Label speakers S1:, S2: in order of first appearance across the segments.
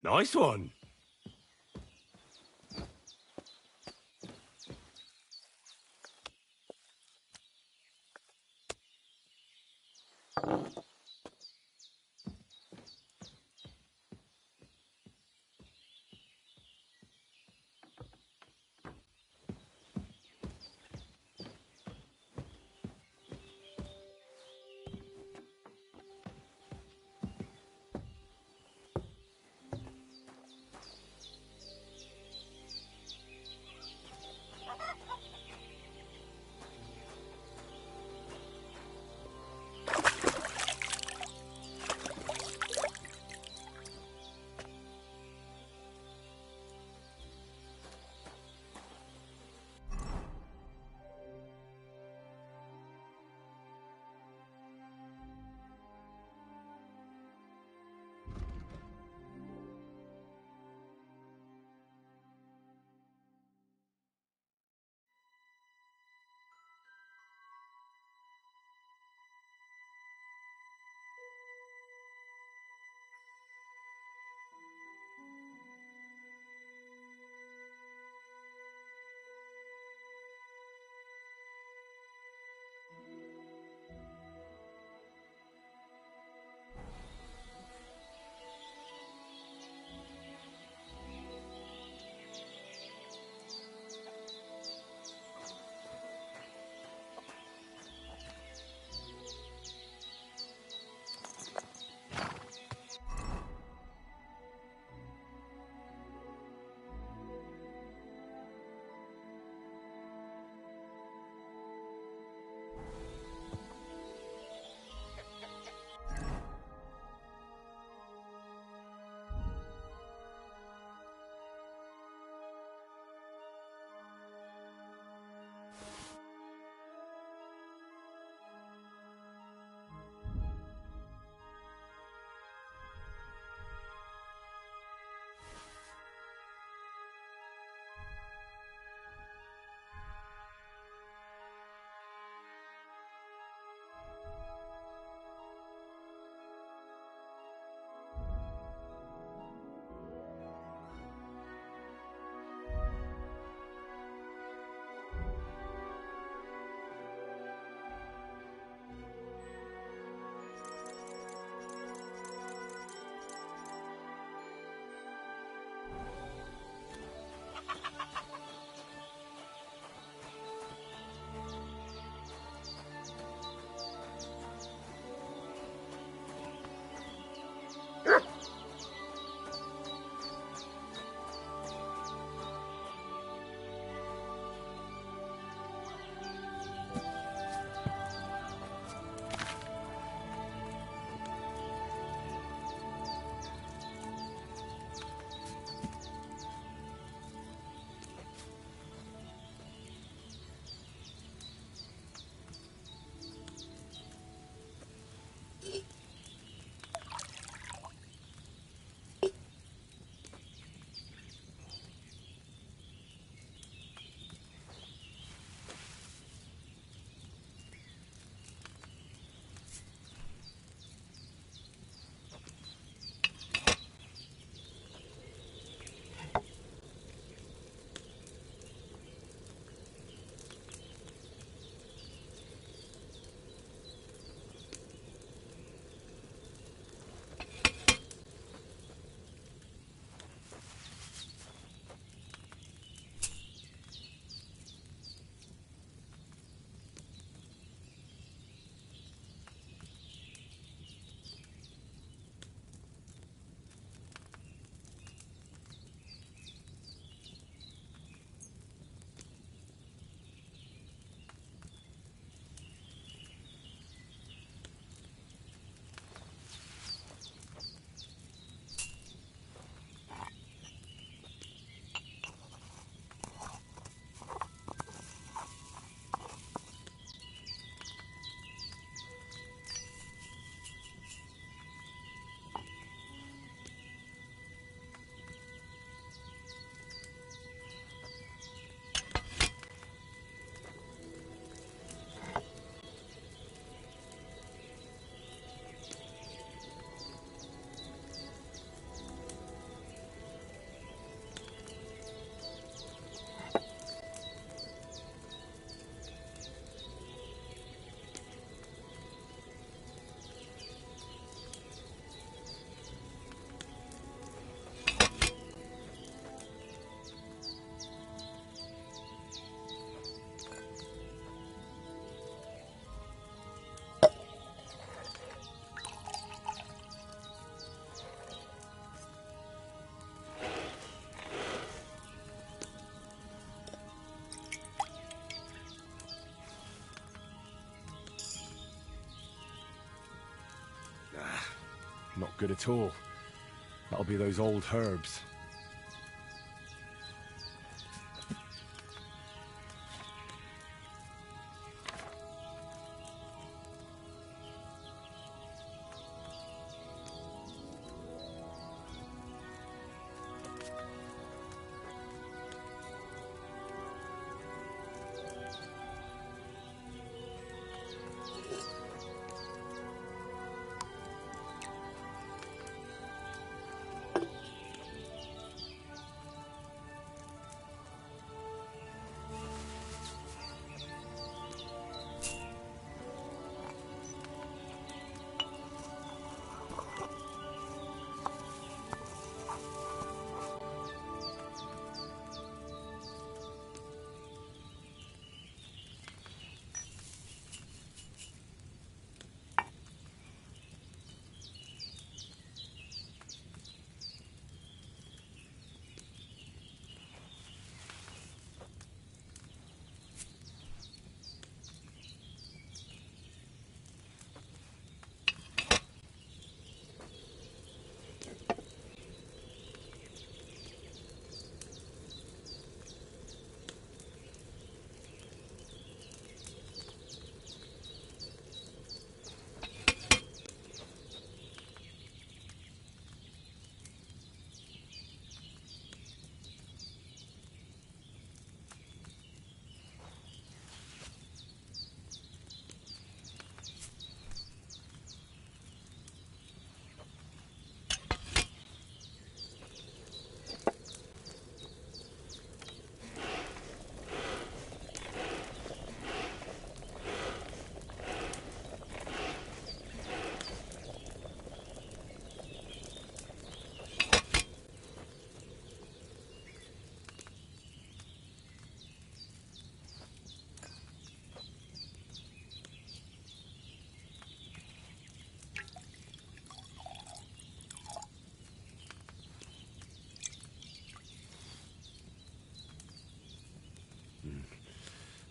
S1: Nice one. not good at all. That'll be those old herbs.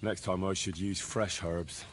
S1: Next time I should use fresh herbs.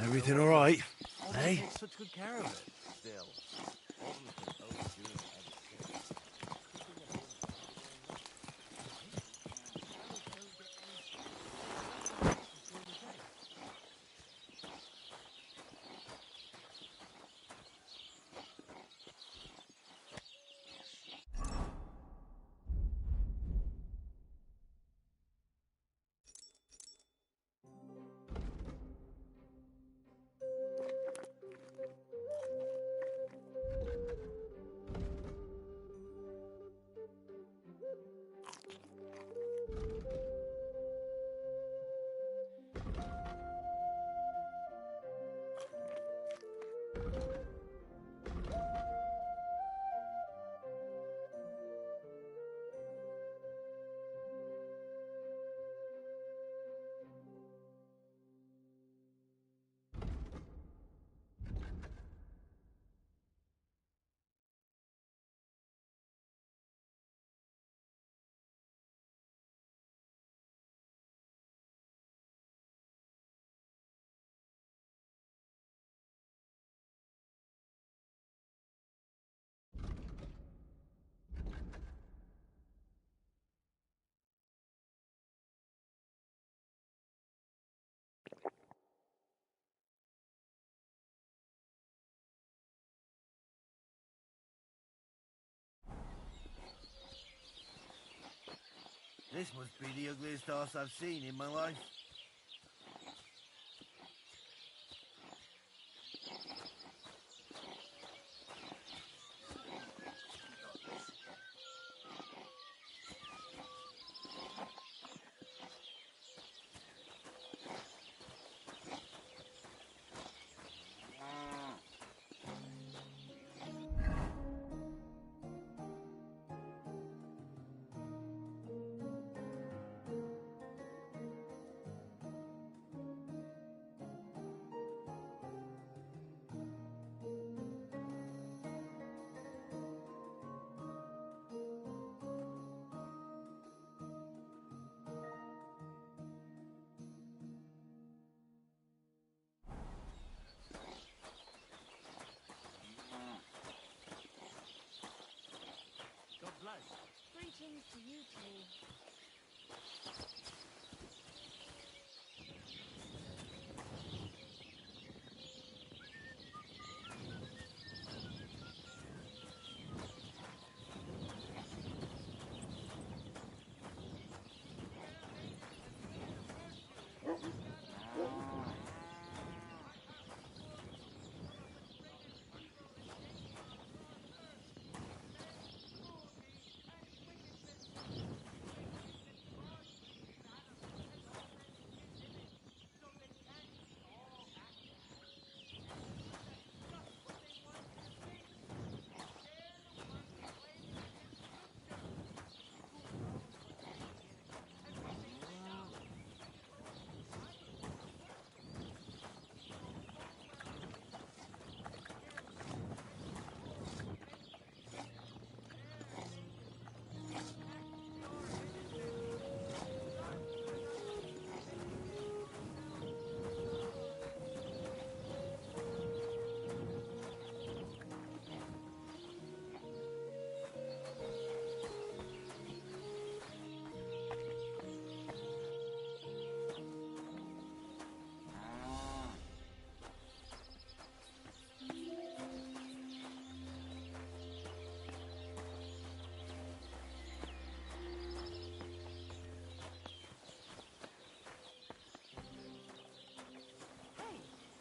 S1: Everything all right?
S2: Hey?
S1: Hey?
S2: Such good care of it. Still. Alden's been overdoing it ever since. This must be the ugliest horse I've seen in my life. God bless.
S3: Greetings to you too.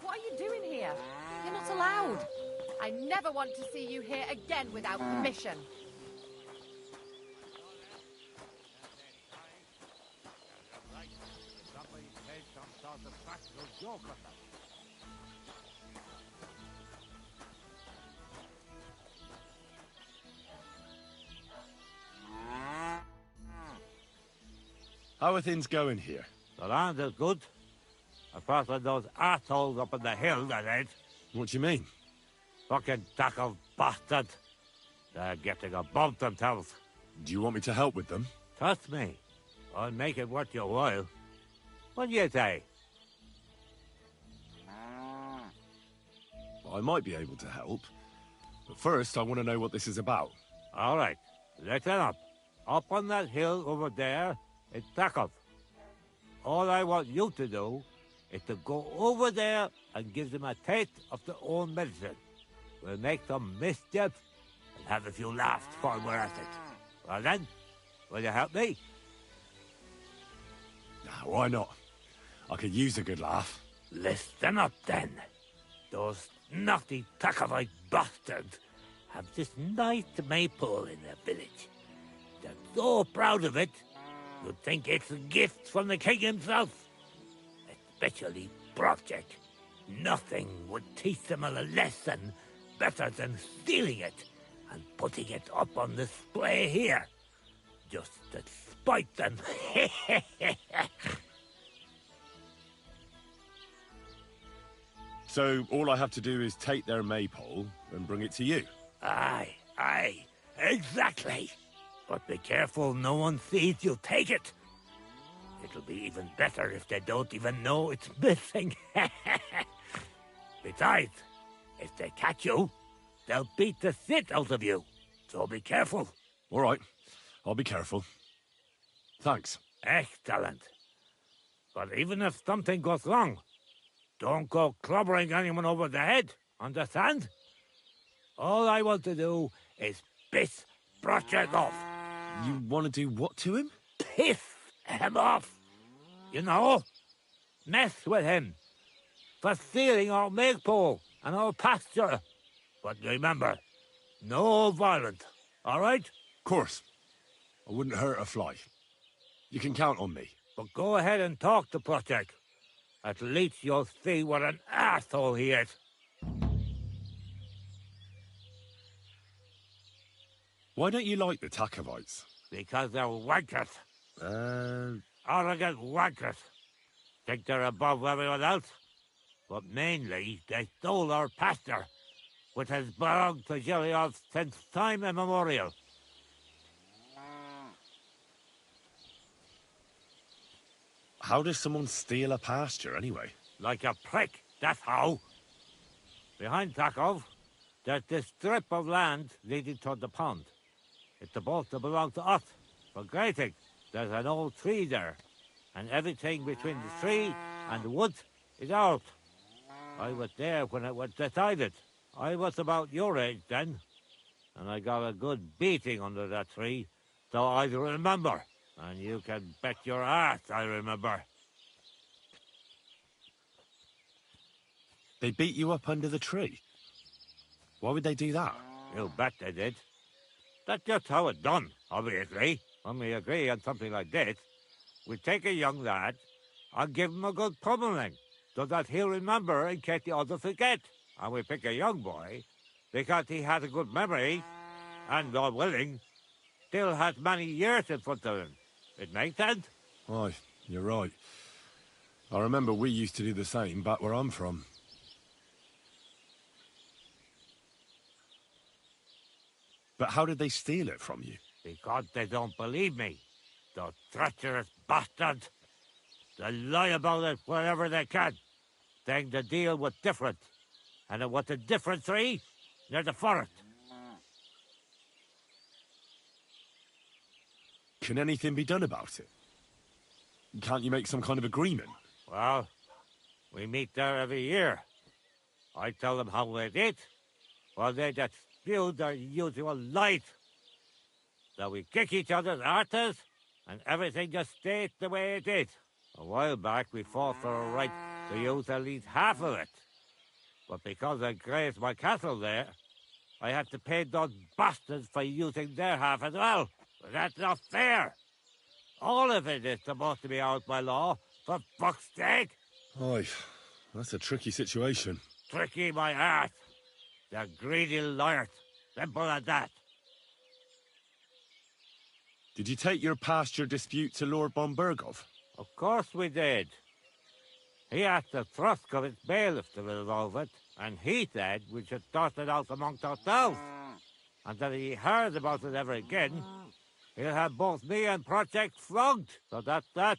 S4: What are you doing here? You're not allowed. I never want to see you here again without permission.
S1: How are things going here?
S5: The land is good. Apart from those assholes up in the hill, that ain't.
S1: What do you mean?
S5: Fucking tackle bastard. They're getting above themselves.
S1: Do you want me to help with them?
S5: Trust me. I'll make it worth your while. What do you say?
S1: I might be able to help. But first, I want to know what this is about.
S5: All right, listen up. Up on that hill over there, it's Takov. All I want you to do is to go over there and give them a taste of their own medicine. We'll make some mischief and have a few laughs while we're at it. Well then, will you help me?
S1: Why not? I could use a good laugh.
S5: Listen up then. Those naughty Takovite bastards have this nice maypole in their village. They're so proud of it, you'd think it's a gift from the king himself. Especially Project. Nothing would teach them a lesson better than stealing it and putting it up on display here. Just to spite them.
S1: So all I have to do is take their maypole and bring it to you?
S5: Aye, exactly. But be careful no one sees you take it. It'll be even better if they don't even know it's missing. Besides, if they catch you, they'll beat the shit out of you. So be careful.
S1: All right, I'll be careful. Thanks.
S5: Excellent. But even if something goes wrong, don't go clobbering anyone over the head, understand? All I want to do is piss Project off.
S1: You want to do what to him?
S5: Piss him off. You know, mess with him for stealing our maypole and our pasture. But remember, no violence, all right?
S1: Of course. I wouldn't hurt a fly. You can count on me.
S5: But go ahead and talk to Project. At least you'll see what an asshole he is.
S1: Why don't you like the Takovites?
S5: Because they're wankers. Arrogant wankers. Think they're above everyone else. But mainly, they stole our pasture, which has belonged to Giliov since time immemorial.
S1: How does someone steal a pasture, anyway?
S5: Like a prick, that's how. Behind Takov, there's this strip of land leading toward the pond. It's supposed to belong to us, for grazing. There's an old tree there, and everything between the tree and the woods is ours. I was there when it was decided. I was about your age then, and I got a good beating under that tree, so I remember. And you can bet your ass I remember.
S1: They beat you up under the tree? Why would they do that?
S5: You bet they did. That's just how it's done, obviously. When we agree on something like this, we take a young lad and give him a good pummeling, so that he'll remember in case the others forget. And we pick a young boy because he has a good memory and, God willing, still has many years in front of him. It makes sense?
S1: Aye, you're right. I remember we used to do the same back where I'm from. But how did they steal it from you?
S5: Because they don't believe me. Those treacherous bastards. They lie about it wherever they can, saying the deal was different. And it was a different tree near the forest.
S1: Can anything be done about it? Can't you make some kind of agreement?
S5: Well, we meet there every year. I tell them how it is, while they just spew their usual lies. So we kick each other's arses, and everything just stays the way it is. A while back, we fought for a right to use at least half of it. But because I grazed my cattle there, I had to pay those bastards for using their half as well. But that's not fair. All of it is supposed to be ours by law, for fuck's sake.
S1: Aye, that's a tricky situation.
S5: Tricky my ass. They're greedy liars. Simple as that.
S1: Did you take your pasture dispute to Lord Bombergov?
S5: Of course we did. He asked the Thrusk of his bailiff to resolve it, and he said we should sort it out amongst ourselves. And that if he heard about it ever again, he'll have both me and Project flogged. So that's that.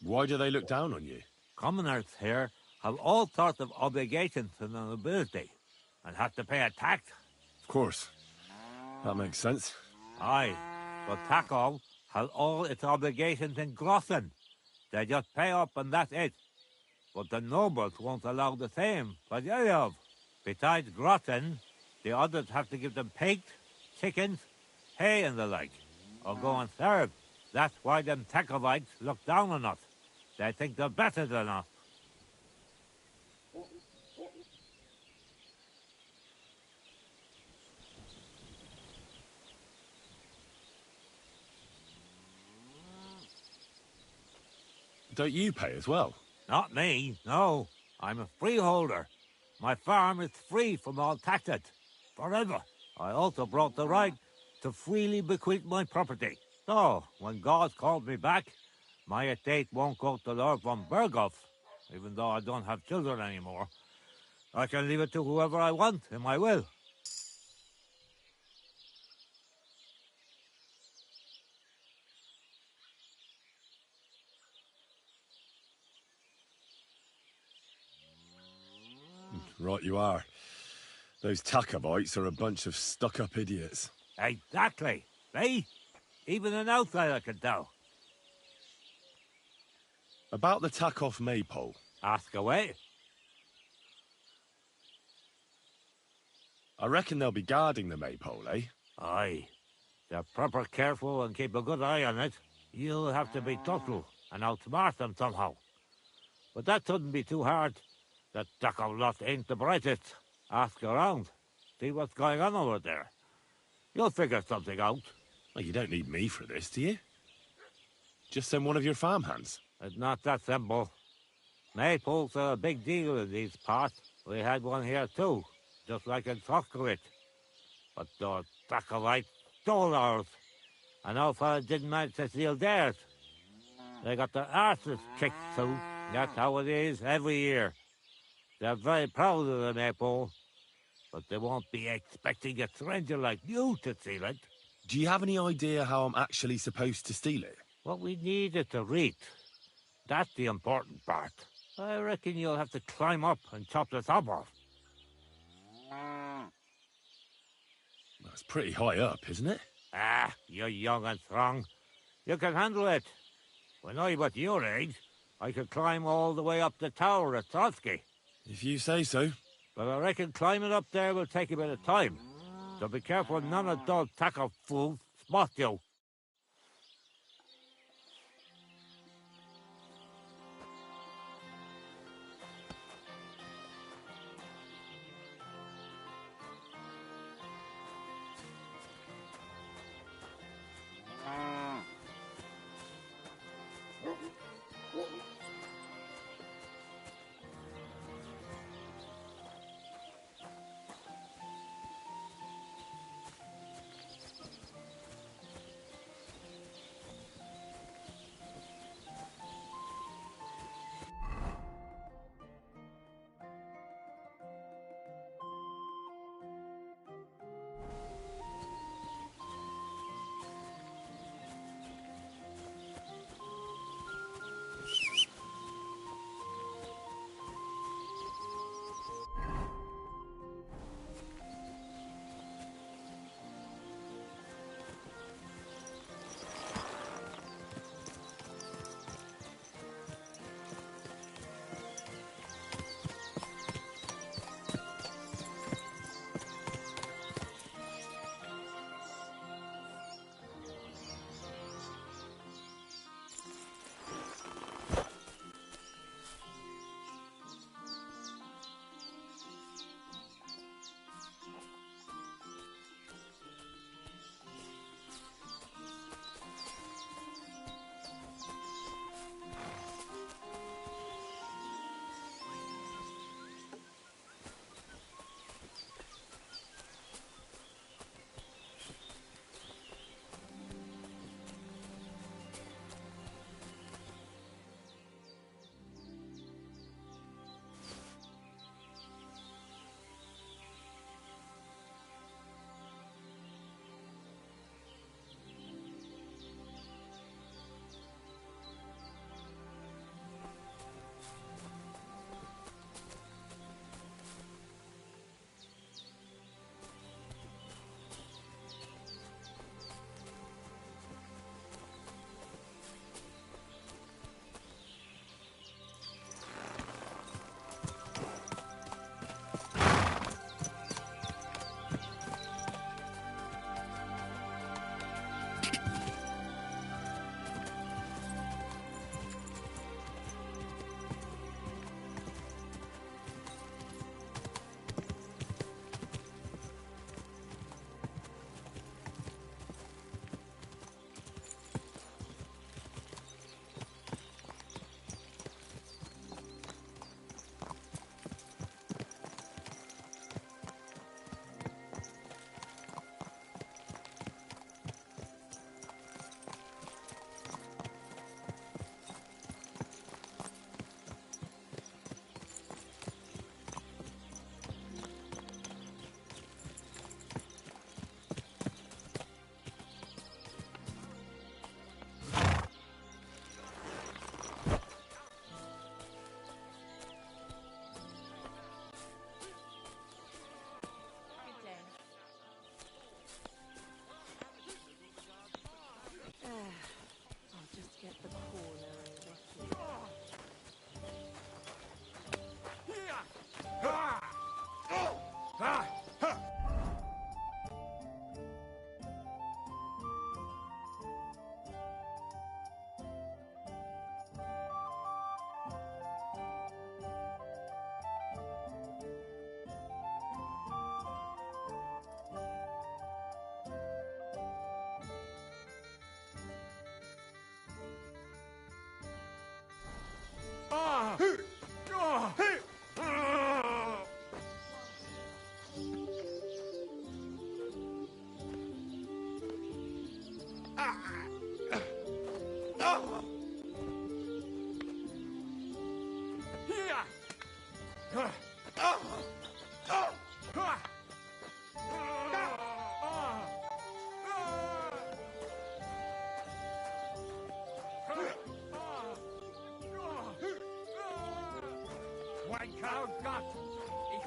S1: Why do they look down on you?
S5: Commoners here have all sorts of obligations to the nobility and have to pay a tax.
S1: Of course. That makes sense.
S5: Aye, but Taco has all its obligations in Grossen. They just pay up and that's it. But the nobles won't allow the same for the of. Besides Grossen, the others have to give them pigs, chickens, hay and the like, or go and serve. That's why them Tacovites look down on us. They think they're better than us.
S1: Don't you pay as well?
S5: Not me, no. I'm a freeholder. My farm is free from all taxes, forever. I also brought the right to freely bequeath my property. So, when God calls me back, my estate won't go to Lord von Berghoff, even though I don't have children anymore. I can leave it to whoever I want in my will.
S1: Right you are. Those Tacovites are a bunch of stuck-up idiots.
S5: Exactly. See? Even an outsider can tell.
S1: About the Takoff maypole.
S5: Ask away.
S1: I reckon they'll be guarding the maypole, eh?
S5: Aye. They're proper careful and keep a good eye on it. You'll have to be thoughtful and outsmart them somehow. But that shouldn't be too hard. That Taco lot ain't the brightest. Ask around. See what's going on over there. You'll figure something out.
S1: Well, you don't need me for this, do you? Just send one of your farmhands.
S5: It's not that simple. Maypoles are a big deal in these parts. We had one here too, just like in Soskowitz. But those Tacovites stole ours. And our fella didn't manage to steal theirs. They got their arses kicked too. That's how it is every year. They're very proud of the maypole, but they won't be expecting a stranger like you to steal it.
S1: Do you have any idea how I'm actually supposed to steal it?
S5: What we need is a reach. That's the important part. I reckon you'll have to climb up and chop the top off.
S1: That's pretty high up, isn't it?
S5: Ah, you're young and strong. You can handle it. When I was your age, I could climb all the way up the tower at Trotsky.
S1: If you say so.
S5: But I reckon climbing up there will take a bit of time. So be careful none of those tackle fools spot you.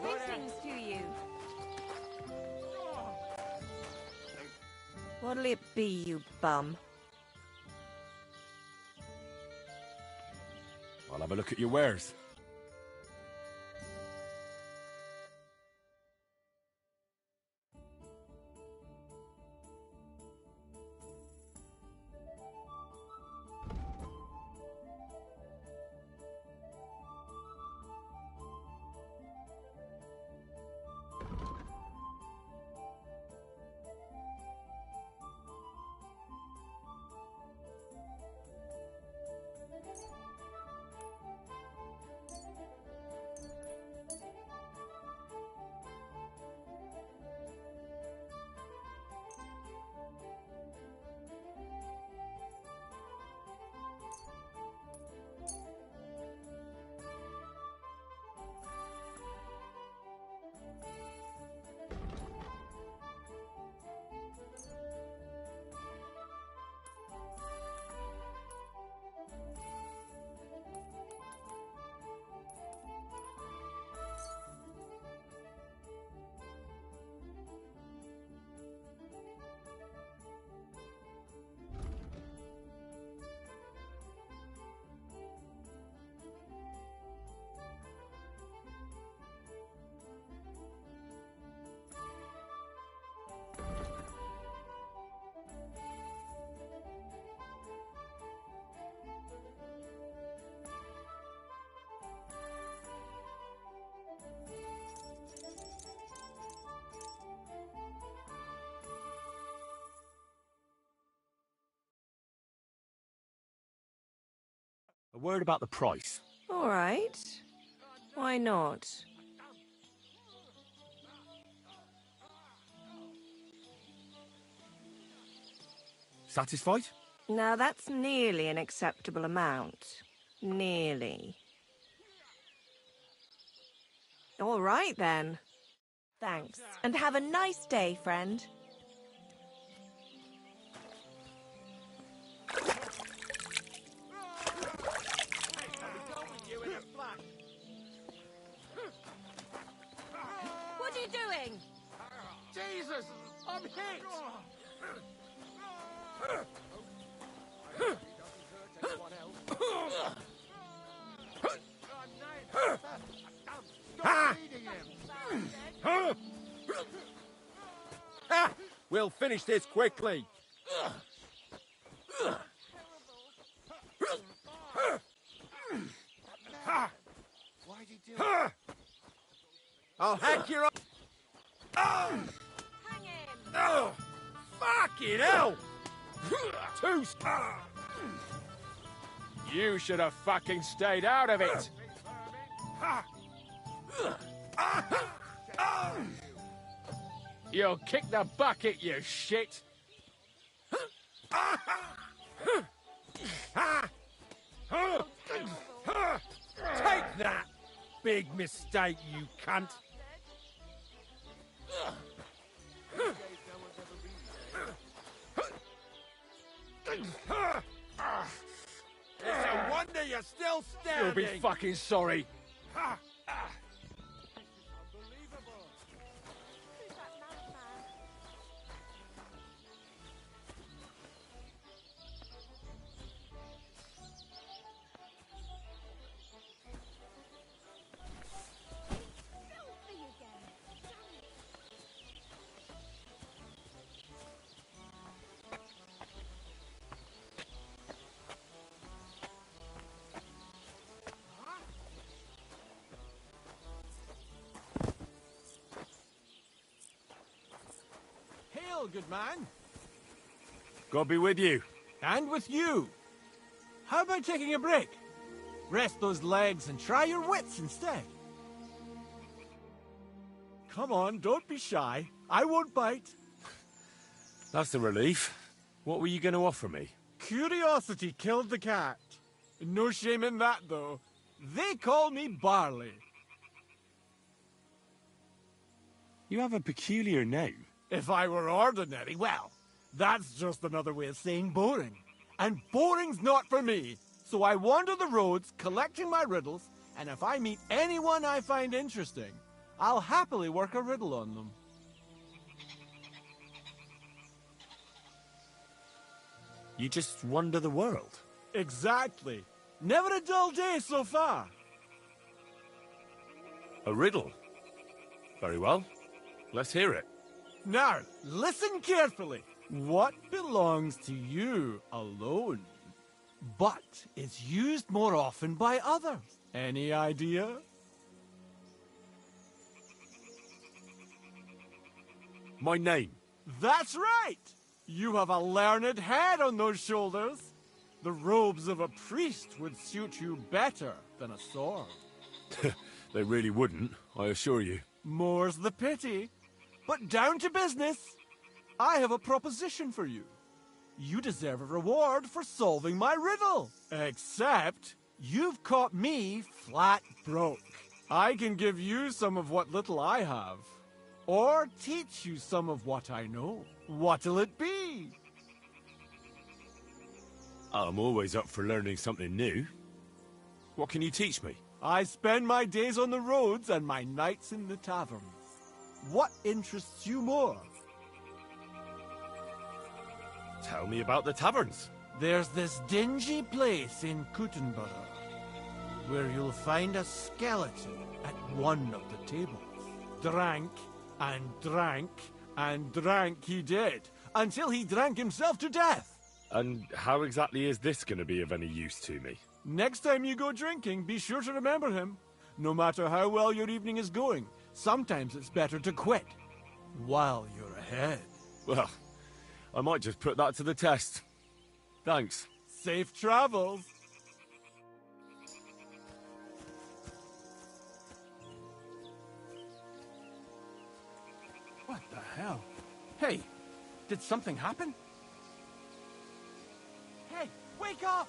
S3: Greetings to you.
S6: What'll it be, you bum?
S1: I'll have a look at your wares. A word about the price.
S6: All right. Why not?
S1: Satisfied?
S6: Now that's nearly an acceptable amount. Nearly. All right, then. Thanks. And have a nice day, friend.
S4: What are you doing?
S5: Jesus! I'm hit!
S7: We'll finish this quickly.
S2: Why'd he do it?
S7: I'll hack your...
S4: Hang him!
S7: Oh, fucking hell! Too... You should have fucking stayed out of it. You'll kick the bucket, you shit. Take that, big mistake, you cunt. It's a wonder you're still standing. You'll be fucking sorry.
S3: Who's that madman? Filthy again. Damn it.
S8: Hail, good man.
S1: God be with you.
S8: And with you. How about taking a break? Rest those legs and try your wits instead. Come on, don't be shy. I won't bite.
S1: That's a relief. What were you going to offer me?
S8: Curiosity killed the cat. No shame in that, though. They call me Barley.
S1: You have a peculiar name.
S8: If I were ordinary, well, that's just another way of saying boring. And boring's not for me. So I wander the roads collecting my riddles, and if I meet anyone I find interesting, I'll happily work a riddle on them.
S1: You just wander the world.
S8: Exactly. Never a dull day so far.
S1: A riddle? Very well. Let's hear it.
S8: Now, listen carefully. What belongs to you alone, but is used more often by others? Any idea?
S1: My name.
S8: That's right! You have a learned head on those shoulders. The robes of a priest would suit you better than a sword.
S1: They really wouldn't, I assure you.
S8: More's the pity. But down to business. I have a proposition for you. You deserve a reward for solving my riddle. Except, you've caught me flat broke. I can give you some of what little I have. Or teach you some of what I know. What'll it be?
S1: I'm always up for learning something new. What can you teach me?
S8: I spend my days on the roads and my nights in the taverns. What interests you more?
S1: Tell me about the taverns.
S8: There's this dingy place in Kuttenborough where you'll find a skeleton at one of the tables. Drank and drank and drank he did, until he drank himself to death.
S1: And how exactly is this going to be of any use to me?
S8: Next time you go drinking, be sure to remember him. No matter how well your evening is going, sometimes it's better to quit while you're ahead.
S1: Well, I might just put that to the test. Thanks.
S8: Safe travels. What the hell? Hey, did something happen? Hey, wake up!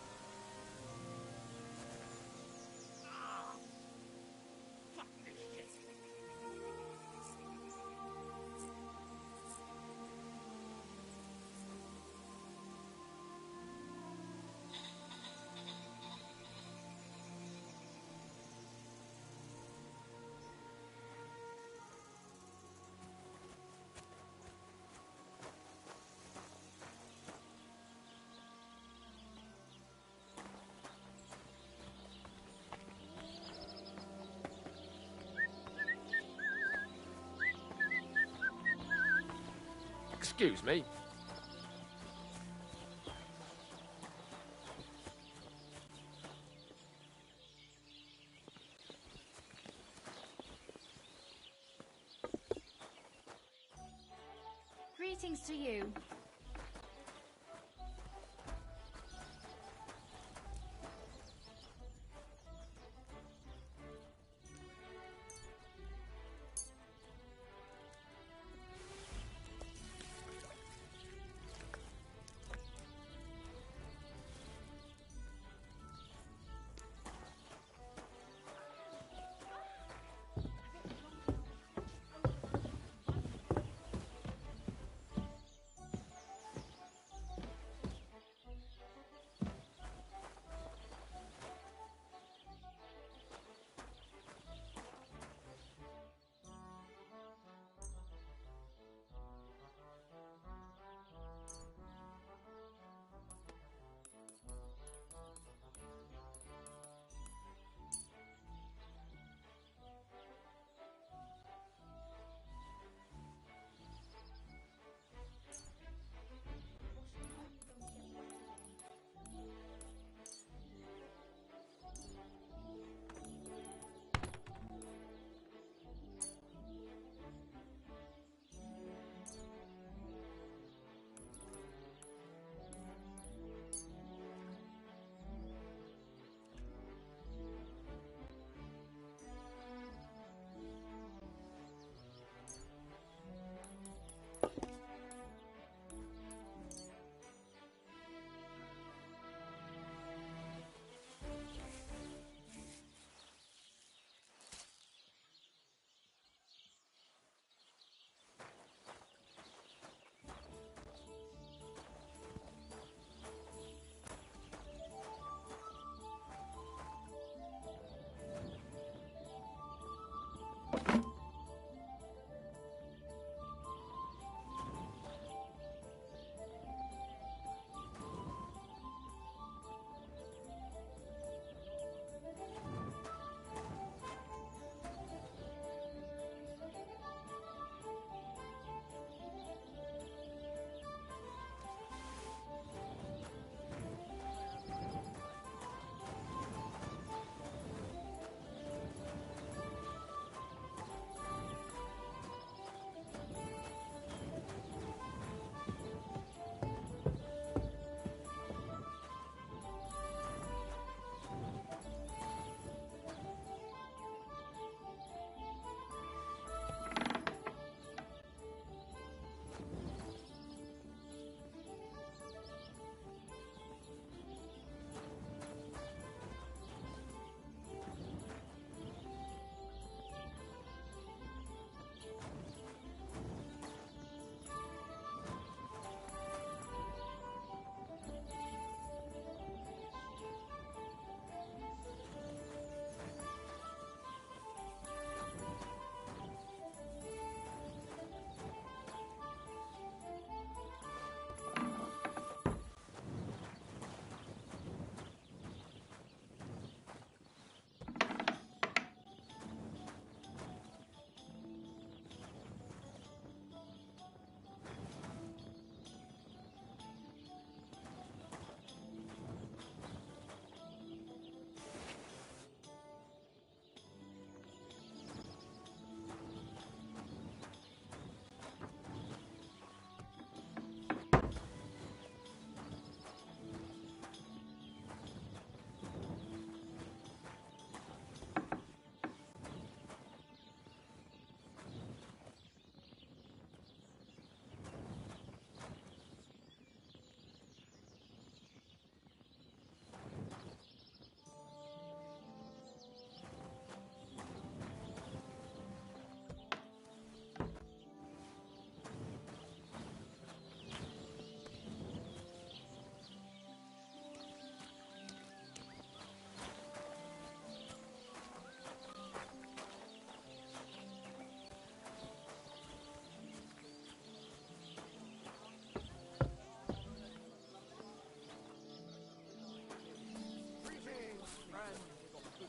S8: Fuck this shit.
S7: Excuse me.
S3: Greetings to you.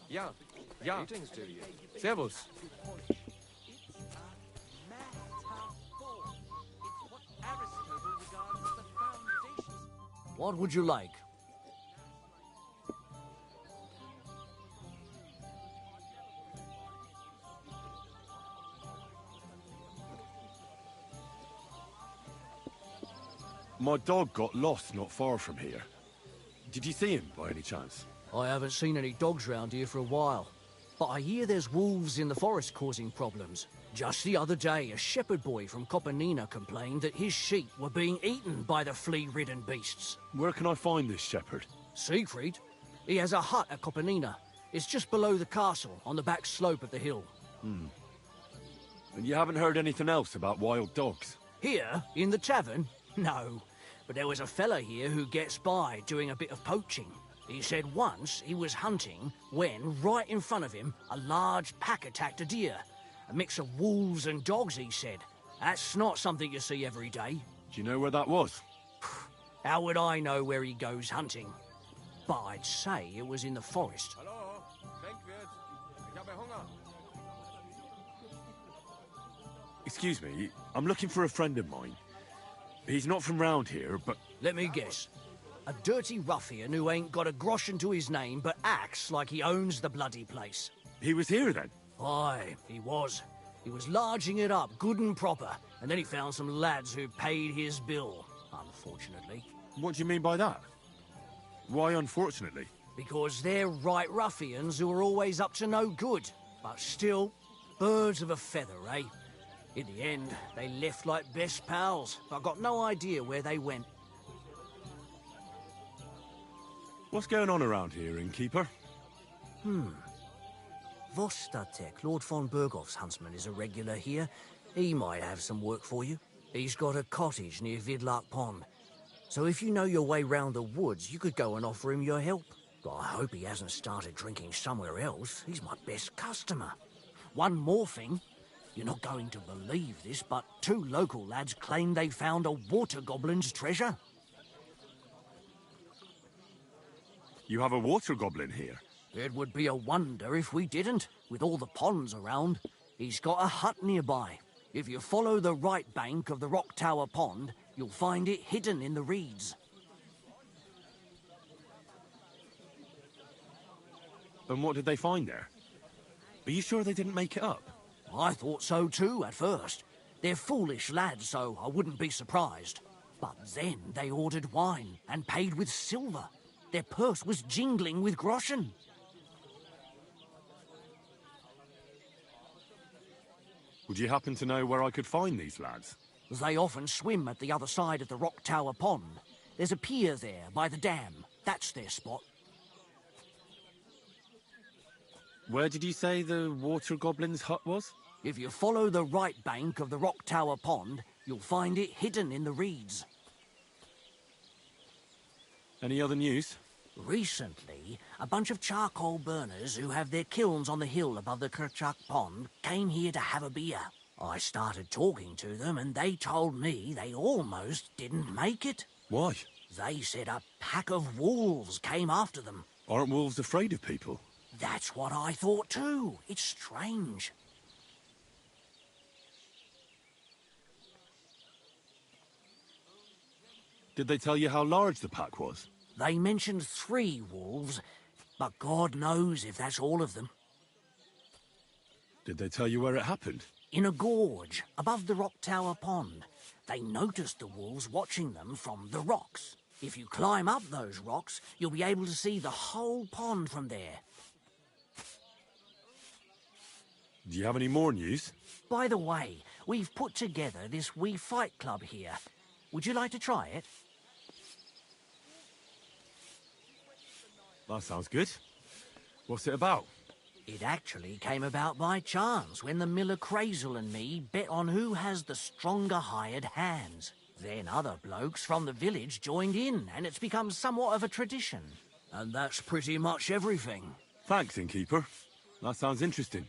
S7: Ja, ja. Greetings to you. Servus.
S9: What would you like?
S1: My dog got lost not far from here. Did you see him by any chance?
S9: I haven't seen any dogs round here for a while. But I hear there's wolves in the forest causing problems. Just the other day, a shepherd boy from Kopanina complained that his sheep were being eaten by the flea-ridden beasts.
S1: Where can I find this shepherd?
S9: Siegfried? He has a hut at Kopanina. It's just below the castle, on the back slope of the hill.
S1: And you haven't heard anything else about wild dogs?
S9: Here, in the tavern? No. But there was a fella here who gets by doing a bit of poaching. He said once he was hunting when, right in front of him, a large pack attacked a deer. A mix of wolves and dogs, he said. That's not something you see every day.
S1: Do you know where that was?
S9: How would I know where he goes hunting? But I'd say it was in the forest.
S7: Hallo, Bankwert. Ich habe Hunger.
S1: Excuse me, I'm looking for a friend of mine. He's not from round here, but...
S9: Let me guess. A dirty ruffian who ain't got a groschen to his name but acts like he owns the bloody place.
S1: He was here then?
S9: Aye, he was. He was larging it up, good and proper, and then he found some lads who paid his bill, unfortunately.
S1: What do you mean by that? Why unfortunately?
S9: Because they're right ruffians who are always up to no good. But still, birds of a feather, eh? In the end, they left like best pals. I've got no idea where they went.
S1: What's going on around here, innkeeper?
S9: Vostatek, Lord von Berghoff's huntsman, is a regular here. He might have some work for you. He's got a cottage near Vidlark Pond. So if you know your way round the woods, you could go and offer him your help. But I hope he hasn't started drinking somewhere else. He's my best customer. One more thing. You're not going to believe this, but 2 local lads claim they found a water goblin's treasure.
S1: You have a water goblin here?
S9: It would be a wonder if we didn't, with all the ponds around. He's got a hut nearby. If you follow the right bank of the Rock Tower Pond, you'll find it hidden in the reeds.
S1: And what did they find there? Are you sure they didn't make it up?
S9: I thought so too at first. They're foolish lads, so I wouldn't be surprised. But then they ordered wine and paid with silver. Their purse was jingling with groschen.
S1: Would you happen to know where I could find these lads?
S9: They often swim at the other side of the Rock Tower Pond. There's a pier there by the dam. That's their spot.
S1: Where did you say the water goblin's hut was?
S9: If you follow the right bank of the Rock Tower Pond, you'll find it hidden in the reeds.
S1: Any other news?
S9: Recently, a bunch of charcoal burners who have their kilns on the hill above the Kerchak Pond came here to have a beer. I started talking to them and they told me they almost didn't make it.
S1: Why?
S9: They said a pack of wolves came after them.
S1: Aren't wolves afraid of people?
S9: That's what I thought too. It's strange.
S1: Did they tell you how large the pack was?
S9: They mentioned 3 wolves, but God knows if that's all of them.
S1: Did they tell you where it happened?
S9: In a gorge, above the Rock Tower Pond. They noticed the wolves watching them from the rocks. If you climb up those rocks, you'll be able to see the whole pond from there.
S1: Do you have any more news?
S9: By the way, we've put together this wee fight club here. Would you like to try it?
S1: That sounds good. What's it about?
S9: It actually came about by chance when the miller Crazel and me bet on who has the stronger hired hands. Then other blokes from the village joined in, and it's become somewhat of a tradition. And that's pretty much everything.
S1: Thanks, innkeeper. That sounds interesting.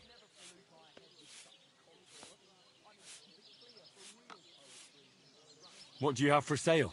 S1: What do you have for sale?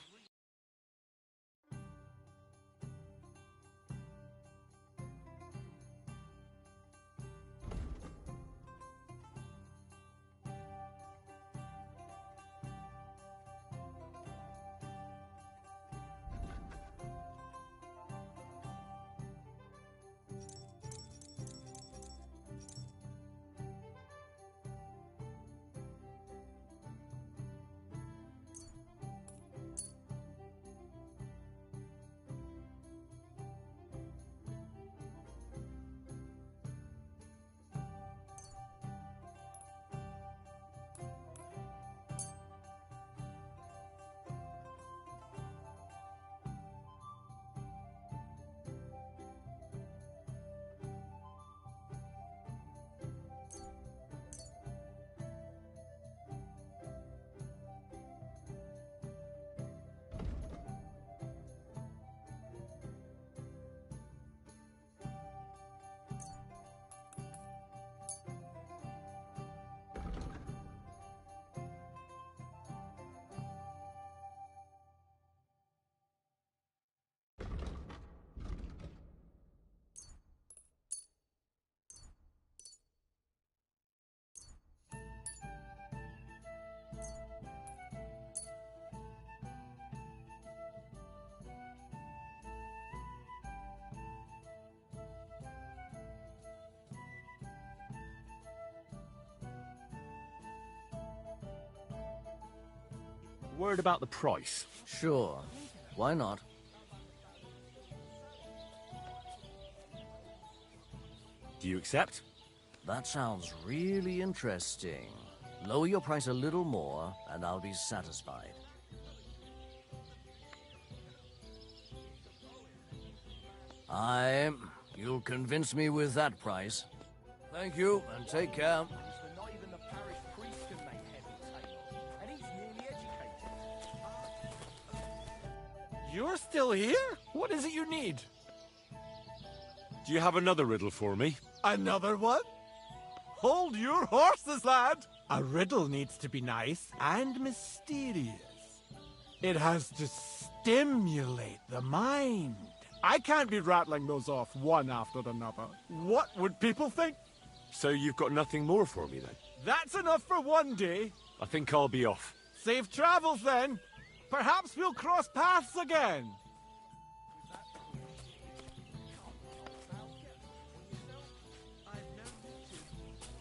S1: word about the price.
S9: Sure. Why not?
S1: Do you accept?
S9: That sounds really interesting. Lower your price a little more, and I'll be satisfied. You'll convince me with that price. Thank you, and take care.
S2: Not even the parish priest can make head or tail, and he's nearly educated.
S8: You're still here? What is it you need?
S1: Do you have another riddle for me?
S8: Another one? Hold your horses, lad! A riddle needs to be nice and mysterious. It has to stimulate the mind. I can't be rattling those off one after another. What would people think?
S1: So you've got nothing more for me then?
S8: That's enough for one day.
S1: I think I'll be off.
S8: Safe travels then. Perhaps we'll cross paths again.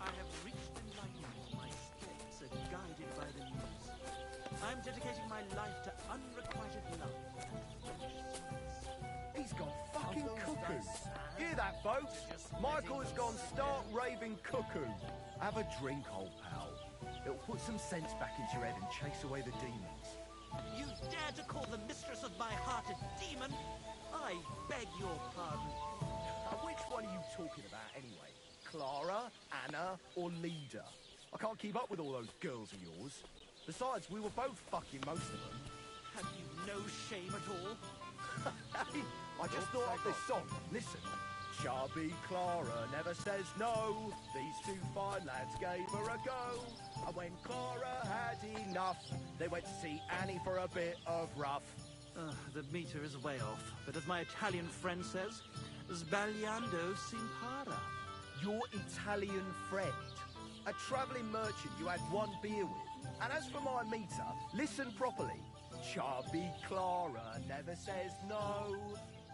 S10: I have reached enlightenment. My steps are guided by the muse. I'm dedicating my life to unrequited love.
S2: He's gone fucking cuckoo. Hear that, folks? Michael has gone stark raving cuckoo. Have a drink, old pal. It'll put some sense back into your head and chase away the demons.
S10: You dare to call the mistress of my heart a demon? I beg your pardon.
S2: Which one are you talking about, anyway? Clara, Anna, or Leda? I can't keep up with all those girls of yours. Besides, we were both fucking most of them.
S10: Have you no shame at all?
S2: Hey, I just thought of this song. Listen. Chubby Clara never says no. These two fine lads gave her a go. And when Clara had enough, they went to see Annie for a bit of rough.
S10: The meter is way off, but as my Italian friend says, sbagliando si impara.
S2: Your Italian friend? A travelling merchant you had one beer with? And as for my meter, listen properly. Chubby Clara never says no.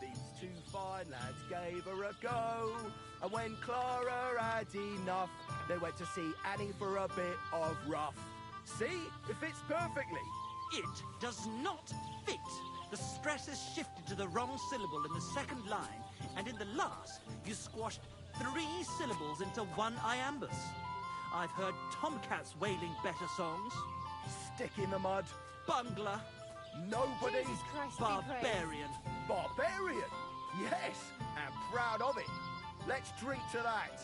S2: These two fine lads gave her a go. And when Clara had enough, they went to see Annie for a bit of rough. See? It fits perfectly.
S10: It does not fit. The stress is shifted to the wrong syllable in the second line, and in the last, you squashed 3 syllables into one iambus. I've heard tomcats wailing better songs.
S2: Stick in the mud.
S10: Bungler.
S2: Nobody.
S3: Jesus Christ, be
S10: Barbarian.
S2: Barbarian? Yes, and proud of it. Let's drink to that.